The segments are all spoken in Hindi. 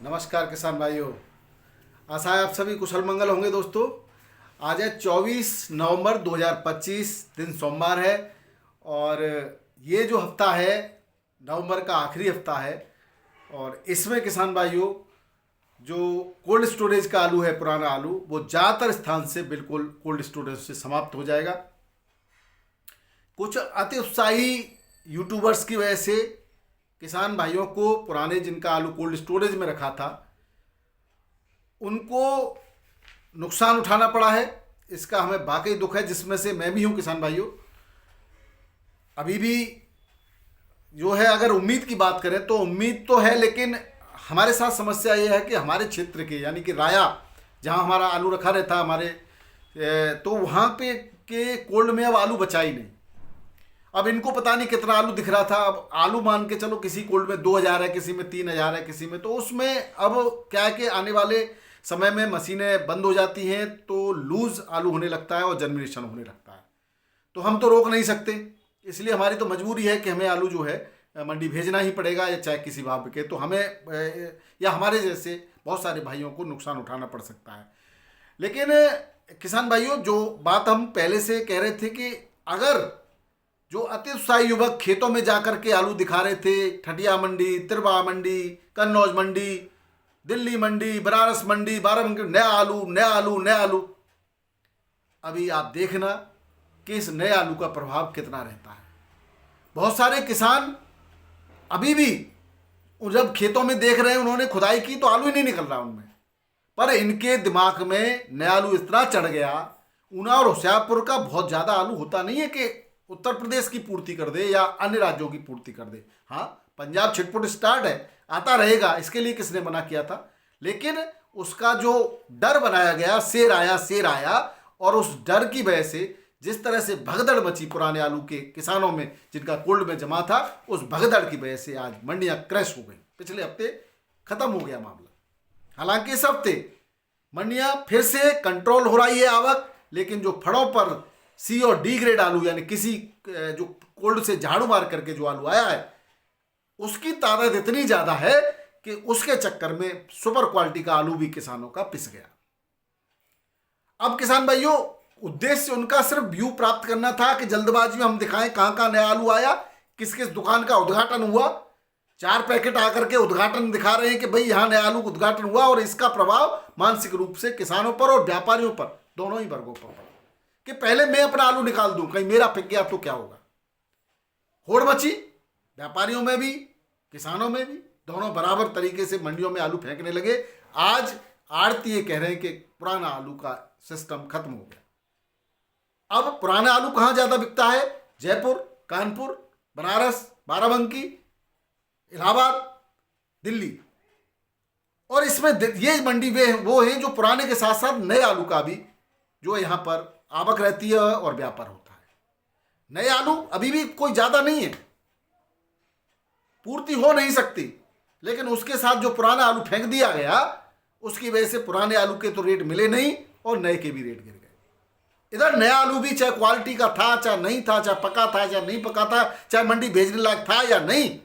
नमस्कार किसान भाइयों। आशा है आप सभी कुशल मंगल होंगे। दोस्तों, आज है 24 नवंबर 2025, दिन सोमवार है और ये जो हफ्ता है नवंबर का आखिरी हफ्ता है और इसमें किसान भाइयों जो कोल्ड स्टोरेज का आलू है, पुराना आलू, वो ज़्यादातर स्थान से बिल्कुल कोल्ड स्टोरेज से समाप्त हो जाएगा। कुछ अति उत्साही यूट्यूबर्स की वजह से किसान भाइयों को पुराने जिनका आलू कोल्ड स्टोरेज में रखा था उनको नुकसान उठाना पड़ा है। इसका हमें वाकई दुख है, जिसमें से मैं भी हूं। किसान भाइयों, अभी भी जो है, अगर उम्मीद की बात करें तो उम्मीद तो है, लेकिन हमारे साथ समस्या ये है कि हमारे क्षेत्र के यानी कि राया, जहां हमारा आलू रखा रहता हमारे, तो वहां पे के कोल्ड में अब आलू बचा ही नहीं। अब इनको पता नहीं कितना आलू दिख रहा था। अब आलू मान के चलो, किसी कोल्ड में 2000 है, किसी में 3000 है, किसी में, तो उसमें अब क्या है कि आने वाले समय में मशीनें बंद हो जाती हैं तो लूज आलू होने लगता है और जर्मिनेशन होने लगता है। तो हम तो रोक नहीं सकते, इसलिए हमारी तो मजबूरी है कि हमें आलू जो है मंडी भेजना ही पड़ेगा, या चाहे किसी भाव के, तो हमें या हमारे जैसे बहुत सारे भाइयों को नुकसान उठाना पड़ सकता है। लेकिन किसान भाइयों, जो बात हम पहले से कह रहे थे कि अगर जो अति उत्साही युवक खेतों में जाकर के आलू दिखा रहे थे, ठटिया मंडी, तिरवा मंडी, कन्नौज मंडी, दिल्ली मंडी, बनारस मंडी, बाराबंकी, नया आलू नया आलू नया आलू, अभी आप देखना कि इस नए आलू का प्रभाव कितना रहता है। बहुत सारे किसान अभी भी जब खेतों में देख रहे हैं, उन्होंने खुदाई की तो आलू ही नहीं निकल रहा उनमें, पर इनके दिमाग में नया आलू इतना चढ़ गया। ऊना और होशियारपुर का बहुत ज़्यादा आलू होता नहीं है कि उत्तर प्रदेश की पूर्ति कर दे या अन्य राज्यों की पूर्ति कर दे। हाँ, पंजाब छिटपुट स्टार्ट है, आता रहेगा, इसके लिए किसने मना किया था। लेकिन उसका जो डर बनाया गया, शेर आया, और उस डर की वजह से जिस तरह से भगदड़ मची पुराने आलू के किसानों में, जिनका कोल्ड में जमा था, उस भगदड़ की वजह से आज मंडियां क्रैश हो गई। पिछले हफ्ते खत्म हो गया मामला। हालांकि इस हफ्ते मंडियां फिर से कंट्रोल हो रही है आवक, लेकिन जो फड़ों पर सी और डी ग्रेड आलू, यानी किसी जो कोल्ड से झाड़ू मार करके जो आलू आया है, उसकी तादाद इतनी ज्यादा है कि उसके चक्कर में सुपर क्वालिटी का आलू भी किसानों का पिस गया। अब किसान भाइयों, उद्देश्य उनका सिर्फ व्यू प्राप्त करना था कि जल्दबाजी में हम दिखाएं कहां कहां नया आलू आया, किस किस दुकान का उद्घाटन हुआ। 4 पैकेट आकर के उद्घाटन दिखा रहे हैं कि भाई यहां नया आलू उद्घाटन हुआ, और इसका प्रभाव मानसिक रूप से किसानों पर और व्यापारियों पर, दोनों ही वर्गों पर पड़ा कि पहले मैं अपना आलू निकाल दूं, कहीं मेरा पिक गया तो क्या होगा। होड़ मची व्यापारियों में भी, किसानों में भी, दोनों बराबर तरीके से मंडियों में आलू फेंकने लगे। आज आड़ती कह रहे हैं कि पुराना आलू का सिस्टम खत्म हो गया। अब पुराना आलू कहां ज्यादा बिकता है? जयपुर, कानपुर, बनारस, बाराबंकी, इलाहाबाद, दिल्ली। और इसमें ये मंडी वे वो हैं जो पुराने के साथ साथ नए आलू का भी जो यहां पर आवक रहती है और व्यापार होता है। नए आलू अभी भी कोई ज्यादा नहीं है, पूर्ति हो नहीं सकती, लेकिन उसके साथ जो पुराना आलू फेंक दिया गया, उसकी वजह से पुराने आलू के तो रेट मिले नहीं और नए के भी रेट गिर गए। इधर नया आलू भी चाहे क्वालिटी का था, चाहे नहीं था, चाहे पका था, चाहे नहीं पका था, चाहे मंडी भेजने लायक था या नहीं,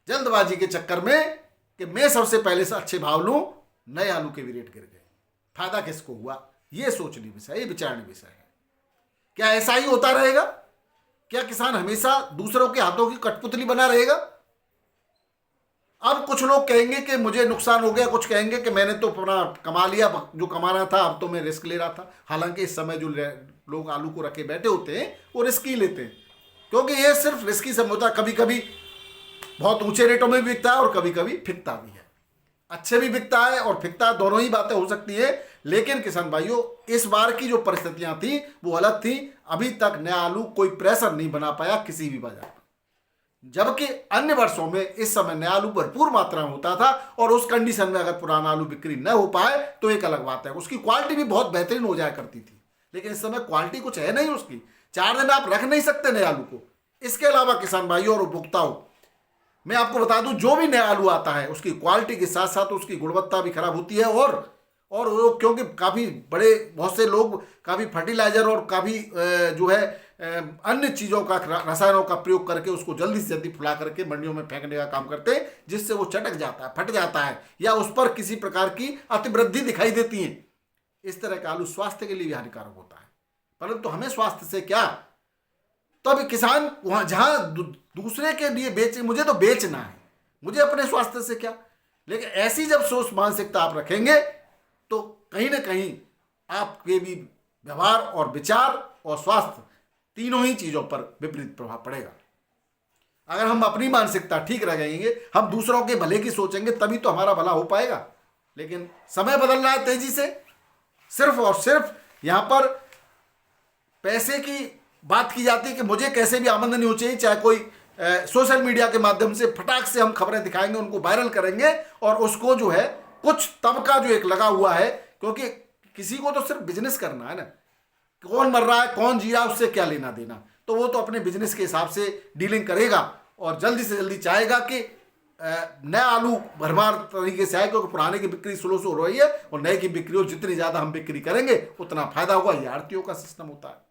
जल्दबाजी के चक्कर में कि मैं सबसे पहले से अच्छे भाव लूं, नए आलू के भी रेट गिर गए। फायदा किसको हुआ? ये सोचने विषय, ये विचारने विषय है। क्या ऐसा ही होता रहेगा? क्या किसान हमेशा दूसरों के हाथों की कठपुतली बना रहेगा? अब कुछ लोग कहेंगे कि मुझे नुकसान हो गया, कुछ कहेंगे कि मैंने तो अपना कमा लिया, जो कमाना था, अब तो मैं रिस्क ले रहा था। हालांकि इस समय जो लोग आलू को रखे बैठे होते हैं वो रिस्क ही लेते हैं, क्योंकि ये सिर्फ रिस्की समय होता है। कभी कभी बहुत ऊंचे रेटों में भी बिकता है और कभी कभी फिकता भी है। अच्छे भी बिकता है और फिकता, दोनों ही बातें हो सकती है। लेकिन किसान भाइयों, इस बार की जो परिस्थितियां थी वो अलग थी। अभी तक नया आलू कोई प्रेशर नहीं बना पाया किसी भी बाजार पर, जबकि अन्य वर्षों में इस समय नया आलू भरपूर मात्रा में होता था, और उस कंडीशन में अगर पुराना आलू बिक्री न हो पाए तो एक अलग बात है। उसकी क्वालिटी भी बहुत बेहतरीन हो जाया करती थी, लेकिन इस समय क्वालिटी कुछ है नहीं उसकी। 4 दिन आप रख नहीं सकते नए आलू को। इसके अलावा किसान भाइयों और उपभोक्ताओं, मैं आपको बता दूं, जो भी नया आलू आता है उसकी क्वालिटी के साथ साथ उसकी गुणवत्ता भी खराब होती है। और वो क्योंकि काफ़ी बड़े बहुत से लोग काफ़ी फर्टिलाइजर और काफ़ी जो है अन्य चीज़ों का, रसायनों का प्रयोग करके उसको जल्दी से जल्दी फुला करके मंडियों में फेंकने का काम करते हैं, जिससे वो चटक जाता है, फट जाता है, या उस पर किसी प्रकार की अतिवृद्धि दिखाई देती है। इस तरह का आलू स्वास्थ्य के लिए भी हानिकारक होता है। परंतु हमें स्वास्थ्य से क्या, तो अभी किसान वहां जहां दूसरे के लिए बेचे, मुझे तो बेचना है, मुझे अपने स्वास्थ्य से क्या। लेकिन ऐसी जब सोच मानसिकता आप रखेंगे तो कहीं ना कहीं आपके भी व्यवहार और विचार और स्वास्थ्य तीनों ही चीजों पर विपरीत प्रभाव पड़ेगा। अगर हम अपनी मानसिकता ठीक रखेंगे, हम दूसरों के भले की सोचेंगे, तभी तो हमारा भला हो पाएगा। लेकिन समय बदल रहा है तेजी से, सिर्फ और सिर्फ यहां पर पैसे की बात की जाती है कि मुझे कैसे भी आमदनी हो चाहिए, चाहे कोई सोशल मीडिया के माध्यम से फटाक से हम खबरें दिखाएंगे, उनको वायरल करेंगे, और उसको जो है कुछ तबका जो एक लगा हुआ है, क्योंकि किसी को तो सिर्फ बिजनेस करना है ना, कौन मर रहा है कौन जी रहा है उससे क्या लेना देना, तो वो तो अपने बिजनेस के हिसाब से डीलिंग करेगा और जल्दी से जल्दी चाहेगा कि नया आलू भरमार तरीके से आए, क्योंकि पुराने की बिक्री स्लो से हो रही है और नए की बिक्री हो, जितनी ज्यादा हम बिक्री करेंगे उतना फायदा होगा। ये आड़तियों का सिस्टम होता है।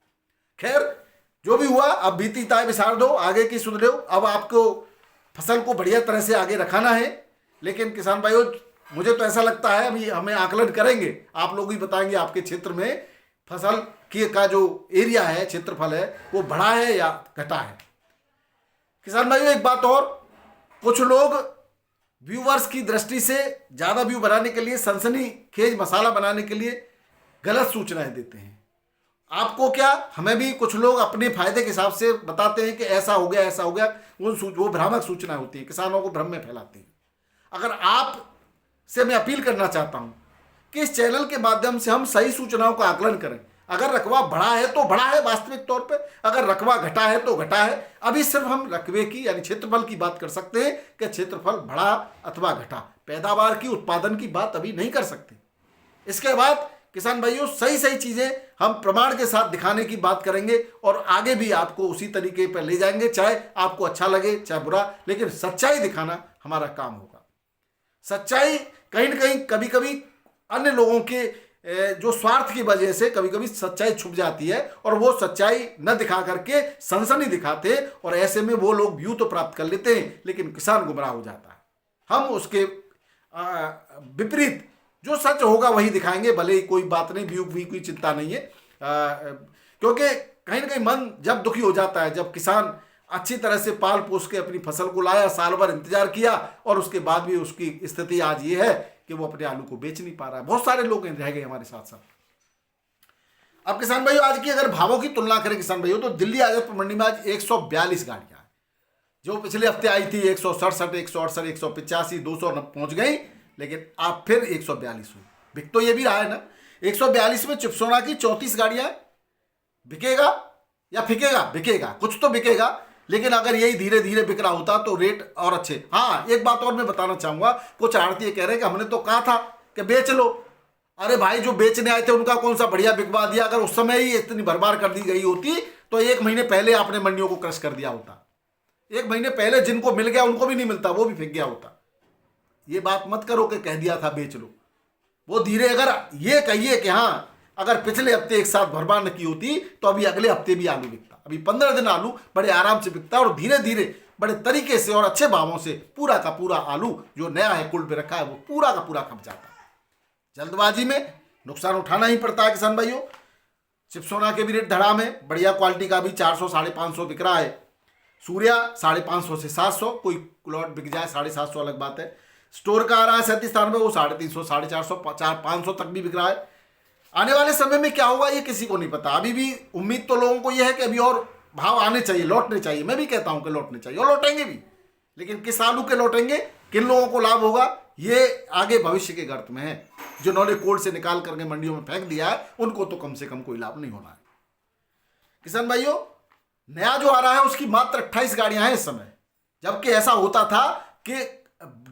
खैर जो भी हुआ, अब बीती ताय बिसार दो, आगे की सुन रहे हो। अब आपको फसल को बढ़िया तरह से आगे रखाना है। लेकिन किसान भाइयों, मुझे तो ऐसा लगता है, अभी हमें आकलन करेंगे, आप लोग ही बताएंगे आपके क्षेत्र में फसल की का जो एरिया है, क्षेत्रफल है, वो बढ़ा है या घटा है। किसान भाइयों एक बात और, कुछ लोग व्यूवर्स की दृष्टि से ज्यादा व्यू बनाने के लिए, सनसनीखेज मसाला बनाने के लिए गलत सूचनाएं देते हैं। आपको क्या, हमें भी कुछ लोग अपने फायदे के हिसाब से बताते हैं कि ऐसा हो गया ऐसा हो गया, वो भ्रामक सूचनाएं होती है, किसानों को भ्रम में फैलाती है। अगर आप से मैं अपील करना चाहता हूं कि इस चैनल के माध्यम से हम सही सूचनाओं का आकलन करें। अगर रकबा बढ़ा है तो बढ़ा है वास्तविक तौर पे, अगर रकबा घटा है तो घटा है। अभी सिर्फ हम रकबे की यानी क्षेत्रफल की बात कर सकते हैं कि क्षेत्रफल बढ़ा अथवा घटा, पैदावार की, उत्पादन की बात अभी नहीं कर सकते। इसके बाद किसान भाइयों सही सही चीजें हम प्रमाण के साथ दिखाने की बात करेंगे और आगे भी आपको उसी तरीके पर ले जाएंगे, चाहे आपको अच्छा लगे चाहे बुरा, लेकिन सच्चाई दिखाना हमारा काम होगा। सच्चाई कहीं ना कहीं कभी कभी अन्य लोगों के जो स्वार्थ की वजह से कभी कभी सच्चाई छुप जाती है और वो सच्चाई न दिखा करके सनसनी दिखाते हैं, और ऐसे में वो लोग व्यू तो प्राप्त कर लेते हैं लेकिन किसान गुमराह हो जाता है। हम उसके विपरीत जो सच होगा वही दिखाएंगे, भले ही कोई बात नहीं, व्यू भी कोई चिंता नहीं है, क्योंकि कहीं ना कहीं मन जब दुखी हो जाता है, जब किसान अच्छी तरह से पाल पोस के अपनी फसल को लाया, साल भर इंतजार किया और उसके बाद भी उसकी स्थिति आज ये है कि वो अपने आलू को बेच नहीं पा रहा है। बहुत सारे लोग रह गए हमारे साथ साथ। अब किसान भाइयों आज की अगर भावों की तुलना करें किसान भाइयों, तो दिल्ली आजादपुर मंडी में आज 142 गाड़ियां हैं, जो पिछले हफ्ते आई थी 167, 168, 185, 200 पहुंच गई, लेकिन आप फिर 142 हुई। बिक तो ये भी रहा है ना, 142 में चिप्सोना की 34 गाड़ियां। बिकेगा या फिकेगा? बिकेगा, कुछ तो बिकेगा, लेकिन अगर यही धीरे धीरे बिक रहा होता तो रेट और अच्छे। हाँ, एक बात और मैं बताना चाहूंगा, कुछ आड़ती कह रहे हैं कि हमने तो कहा था कि बेच लो। अरे भाई, जो बेचने आए थे उनका कौन सा बढ़िया बिकवा दिया। अगर उस समय ही इतनी भरमार कर दी गई होती तो 1 महीने पहले आपने मंडियों को क्रश कर दिया होता। 1 महीने पहले जिनको मिल गया उनको भी नहीं मिलता, वो भी फिक गया होता। ये बात मत करो कि कह दिया था बेच लो। वो धीरे, अगर ये कहिए कि हाँ अगर पिछले हफ्ते एक साथ भरमार न की होती तो अभी अगले हफ्ते भी आलू बिकता। अभी 15 दिन आलू बड़े आराम से बिकता है और धीरे धीरे बड़े तरीके से और अच्छे भावों से पूरा का पूरा आलू जो नया है कुल पे रखा है वो पूरा का पूरा खप जाता है। जल्दबाजी में नुकसान उठाना ही पड़ता है किसान भाइयों। चिप्सोना के भी रेट धड़ाम है, बढ़िया क्वालिटी का भी 400 550 बिक रहा है। सूर्या 550 से 700, कोई प्लॉट बिक जाए 750 अलग बात है। स्टोर का आ रहा है 37-93, वो 350, 450, 500 तक भी बिक रहा है। आने वाले समय में क्या होगा ये किसी को नहीं पता। अभी भी उम्मीद तो लोगों को यह है कि अभी और भाव आने चाहिए, लौटने चाहिए। मैं भी कहता हूं कि लौटने चाहिए और लौटेंगे भी, लेकिन किस आलू के लौटेंगे, किन लोगों को लाभ होगा, ये आगे भविष्य के गर्त में है। जिन्होंने कोल्ड से निकाल करके मंडियों में फेंक दिया है उनको तो कम से कम कोई लाभ नहीं होना है। किसान भाइयों, नया जो आ रहा है उसकी मात्र 28 गाड़ियां हैं इस समय, जबकि ऐसा होता था कि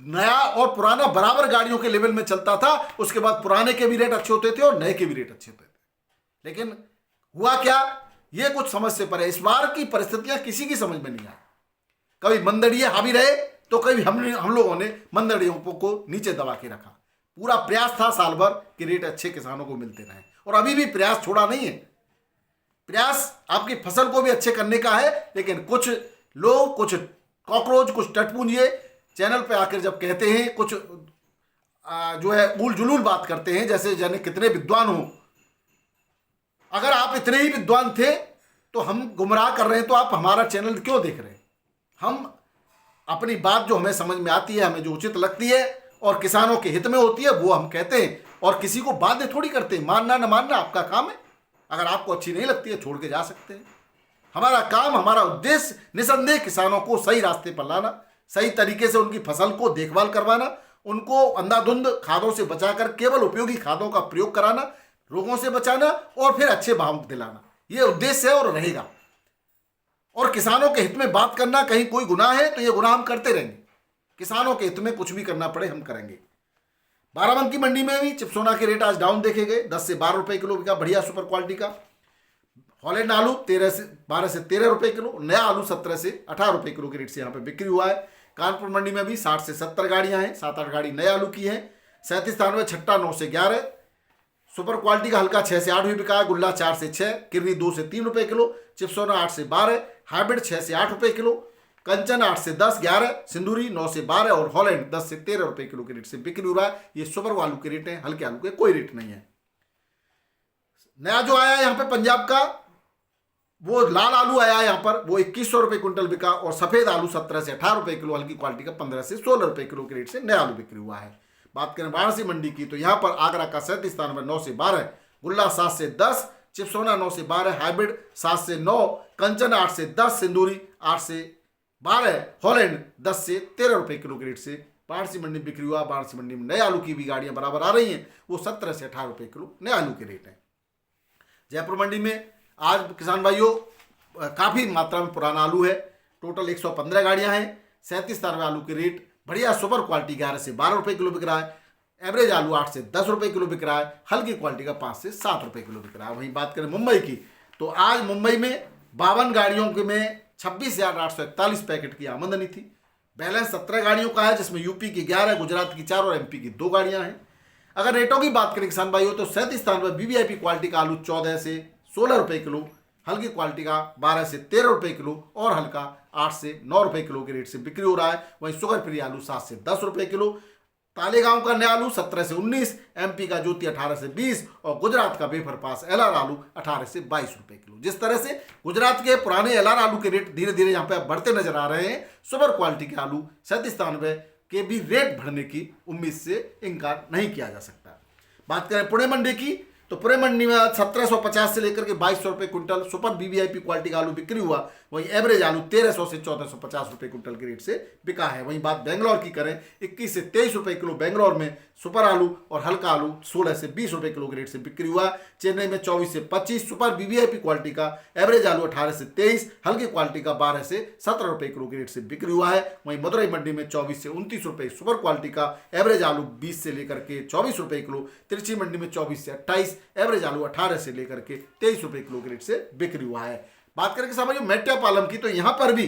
नया और पुराना बराबर गाड़ियों के लेवल में चलता था। उसके बाद पुराने के भी रेट अच्छे होते थे और नए के भी रेट अच्छे होते थे। लेकिन हुआ क्या, ये कुछ समझ से परे। इस बार की परिस्थितियां किसी की समझ में नहीं आई। कभी मंदड़िये हावी रहे तो कभी हम लोगों ने मंदड़ियों को नीचे दबा के रखा। पूरा प्रयास था साल भर कि रेट अच्छे किसानों को मिलते रहे, और अभी भी प्रयास छोड़ा नहीं है। प्रयास आपकी फसल को भी अच्छे करने का है, लेकिन कुछ लोग, कुछ कॉकरोच, कुछ टटपुंजिए चैनल पे आकर जब कहते हैं, कुछ जो है उल जुलूल बात करते हैं, जैसे जाने कितने विद्वान हो। अगर आप इतने ही विद्वान थे तो हम गुमराह कर रहे हैं तो आप हमारा चैनल क्यों देख रहे हैं? हम अपनी बात जो हमें समझ में आती है, हमें जो उचित लगती है और किसानों के हित में होती है, वो हम कहते हैं और किसी को बाध्य थोड़ी करते हैं। मानना न मानना आपका काम है। अगर आपको अच्छी नहीं लगती है छोड़ के जा सकते हैं। हमारा काम, हमारा उद्देश्य निसंदेह किसानों को सही रास्ते पर लाना, सही तरीके से उनकी फसल को देखभाल करवाना, उनको अंधाधुंध खादों से बचाकर केवल उपयोगी खादों का प्रयोग कराना, रोगों से बचाना और फिर अच्छे भाव दिलाना, ये उद्देश्य है और रहेगा। और किसानों के हित में बात करना कहीं कोई गुनाह है तो ये गुनाह हम करते रहेंगे। किसानों के हित में कुछ भी करना पड़े हम करेंगे। बाराबंकी मंडी में भी चिपसोना के रेट आज डाउन देखे गए। 10 से 12 रुपए किलो का बढ़िया सुपर क्वालिटी का हॉलैंड आलू 12 से 13 रुपए किलो, नया आलू 17 से 18 रुपए किलो के रेट से यहाँ पे बिक्री हुआ है। कानपुर मंडी में भी 60 से 70 गाड़ियां हैं, 7-8 गाड़ी नए आलू की हैं। 37 छट्टा 9 से 11, सुपर क्वालिटी का हल्का 6 से 8 भी बिका है। गुल्ला 4 से 6, किरनी 2 से 3 रुपए किलो, चिपसोना 8 से 12, हाइब्रिड 6 से 8 रुपए किलो, कंचन 8 से 10, 11, सिंदूरी 9 से 12 और हॉलैंड 10 से 13 रुपए किलो के रेट से बिक्री हो रहा है। ये सुपर आलू के रेट हैं, हल्के आलू के कोई रेट नहीं है। नया जो आया है यहाँ पे पंजाब का, वो लाल आलू आया है यहाँ पर, वो 2100 रुपए क्विंटल बिका और सफेद आलू 17 से 18 रुपए किलो, हल्की क्वालिटी का 15 से 16 रुपए किलो के रेट से नया आलू बिक्री हुआ है। बात करें वाराणसी मंडी की तो यहाँ पर आगरा का 37 9 से 12, गुल्ला 7 से 10, चिपसोना 9 से 12, हाइब्रिड 7 से 9, कंचन 8 से 10, सिंदूरी 8 से 12, हॉलैंड 10 से 13 रुपए किलो के रेट से वाराणसी मंडी बिक्री हुआ। वाराणसी मंडी में नए आलू की भी गाड़ियां बराबर आ रही हैं, वो 17 से 18 रुपए किलो नए आलू के रेट है। जयपुर मंडी में आज किसान भाइयों काफ़ी मात्रा में पुराना आलू है। टोटल 115 गाड़ियां हैं। 37 आलू के रेट बढ़िया सुपर क्वालिटी 11 से 12 रुपए किलो बिक रहा है। एवरेज आलू 8 से 10 रुपए किलो बिक रहा है। हल्की क्वालिटी का 5 से 7 रुपए किलो बिक रहा है। वहीं बात करें मुंबई की तो आज मुंबई में 52 गाड़ियों के में 26,841 पैकेट की आमदनी थी। बैलेंस 17 गाड़ियों का है, जिसमें यूपी की 11, गुजरात की 4 और एमपी की 2 गाड़ियां हैं। अगर रेटों की बात करें किसान भाइयों तो 37 वीवीआईपी क्वालिटी का आलू 14 से 16 रुपए किलो, हल्की क्वालिटी का 12 से 13 रुपए किलो और हल्का 8 से 9 रुपए किलो के रेट से बिक्री हो रहा है। वहीं शुगर फ्री आलू 7 से 10 रुपए किलो, तालेगांव का नया आलू 17 से 19, एमपी का ज्योति 18 से 20 और गुजरात का बेफर पास एलआर आलू 18 से 22 रुपए किलो। जिस तरह से गुजरात के पुराने एलआर आलू के रेट धीरे धीरे यहाँ पे बढ़ते नजर आ रहे हैं, सुपर क्वालिटी के आलू 37 के भी रेट बढ़ने की उम्मीद से इनकार नहीं किया जा सकता। बात करें पुणे मंडी की तो पुणे मंडी में 1750 से लेकर के 2200 रुपए क्विंटल सुपर वीवीआईपी क्वालिटी का आलू बिक्री हुआ। वहीं एवरेज आलू 1300 से 1450 रुपए क्विंटल के रेट से बिका है। वहीं बात बेंगलोर की करें 21 से 23 रुपए किलो बेंगलोर में सुपर आलू और हल्का आलू 16 से 20 रुपए किलो के रेट से बिक्री हुआ। चेन्नई में 24 से 25 सुपर वीवीआईपी क्वालिटी का, एवरेज आलू 18 से 23, हल्की क्वालिटी का 12 से 17 रुपए किलो के रेट से बिक्री हुआ है। वहीं मदुरई मंडी में 24 से 29 रुपए सुपर क्वालिटी का, एवरेज आलू 20 से लेकर के 24 रुपए किलो। तिरछी मंडी में 24 से 28, एवरेज आलू 18 से लेकर के 23 रुपए किलो के रेट से बिक्री हुआ है। बात करें किसान भाइयों मेट्टापालम की तो यहाँ पर भी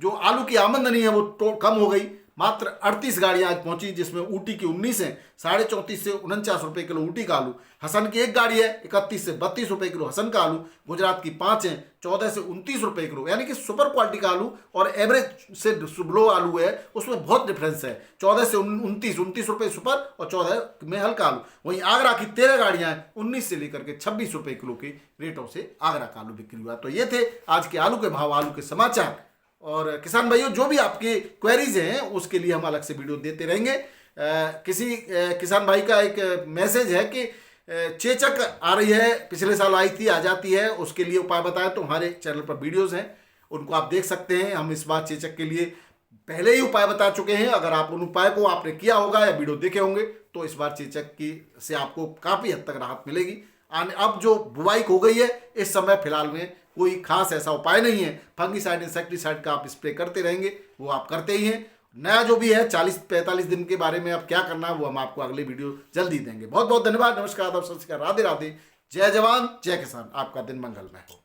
जो आलू की आमदनी है वो कम हो गई। मात्र 38 गाड़ियां आज पहुंची, जिसमें ऊटी की 19 है, 34.5 से 49 रुपए किलो ऊटी का आलू। हसन की एक गाड़ी है, 31 से 32 रुपए किलो हसन का आलू। गुजरात की 5 है, 14 से 29 रुपए किलो। यानी कि सुपर क्वालिटी का आलू और एवरेज से लो आलू है उसमें बहुत डिफरेंस है। 14 से 29 रुपए सुपर और 14 में हल्का आलू। वहीं आगरा की 13 गाड़ियां हैं, 19 से लेकर के 26 रुपए किलो के रेटों से आगरा का आलू बिक्री हुआ। तो ये थे आज के आलू के भाव, आलू के समाचार। और किसान भाइयों जो भी आपकी क्वेरीज हैं उसके लिए हम अलग से वीडियो देते रहेंगे। किसी किसान भाई का एक मैसेज है कि चेचक आ रही है, पिछले साल आई थी, आ जाती है, उसके लिए उपाय बताएं। तो हमारे चैनल पर वीडियोस हैं, उनको आप देख सकते हैं। हम इस बार चेचक के लिए पहले ही उपाय बता चुके हैं। अगर आप उन उपाय को आपने किया होगा या वीडियो देखे होंगे तो इस बार चेचक की से आपको काफ़ी हद तक राहत मिलेगी। अब जो बुवाई हो गई है, इस समय फिलहाल में कोई खास ऐसा उपाय नहीं है। फंगीसाइड इंसेक्टिसाइड का आप स्प्रे करते रहेंगे, वो आप करते ही हैं। नया जो भी है 40-45 दिन के बारे में अब क्या करना है वो हम आपको अगले वीडियो जल्दी देंगे। बहुत बहुत धन्यवाद। नमस्कार, राधे राधे, जय जवान जय किसान। आपका दिन मंगलमय हो।